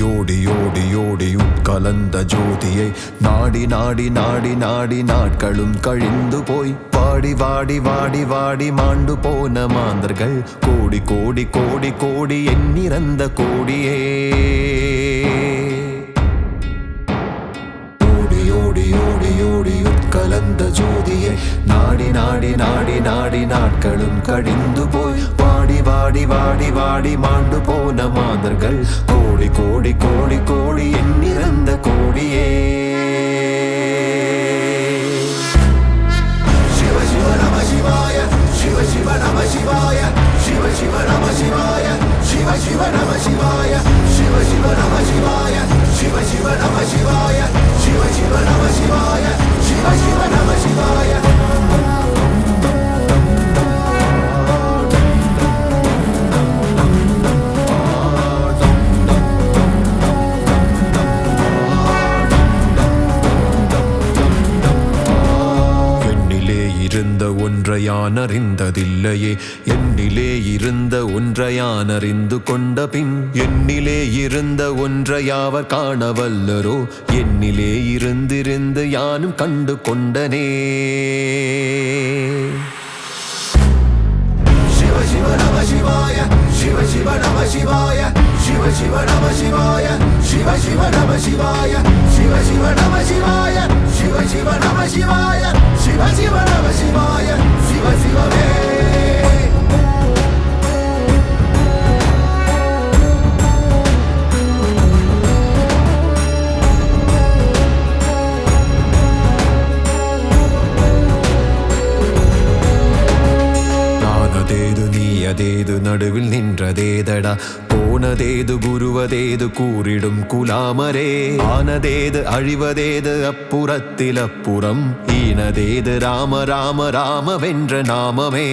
ஓடி ஓடி ஓடி உட்கலந்த ஜோதியை நாடி நாடி நாடி நாடி நாட்களும் கழிந்து போய் வாடி வாடி வாடி வாடி மாண்டு போன மாந்தர்கள் கோடி கோடி கோடி கோடி எண்ணிறந்த கோடியே. ஓடி ஓடி ஓடி ஓடி உட்கலந்த ஜோதியை நாடி நாடி நாடி நாடி நாட்களும் கழிந்து போய் வாடி வாடி வாடி வாடி மாண்டு போன மாந்தர்கள் கோடி கோடி கோடி கோடி எண்ணிறந்த கோடியே. சிவ சிவ நம சிவாய சிவ சிவ நம சிவாய சிவ சிவ நம சிவாய சிவ சிவ நம சிவாய சிவ சிவ நம சிவாய சிவ சிவ நம சிவாய சிவ சிவ நம சிவாய சிவ சிவ நம சிவாய. இருந்த ஒன்றையான் அறிந்ததில்லையே என்னிலே இருந்த ஒன்றையான் அறிந்து கொண்ட பின் என்னிலே இருந்த ஒன்றையாவர் காணவல்லரோ என்னிலே இருந்திருந்து யானும் கண்டு கொண்டனே. சிவ சிவ நம சிவாய சிவ சிவ நம சிவாய சிவ சிவ நம சிவாய சிவ சிவ நம சிவாய சிவ சிவ நம சிவாய சிவ சிவ நம சிவாய சிவ சிவ நம சிவாய சிவ சிவமே. அதேது நடுவில் நின்றதேதடா போனதேது குருவதேது கூறிடும் குலாமரே ஆனதேது அழிவதேது அப்புறத்தில் அப்புறம் ஈனதேது ராம ராம ராம வென்ற நாமமே.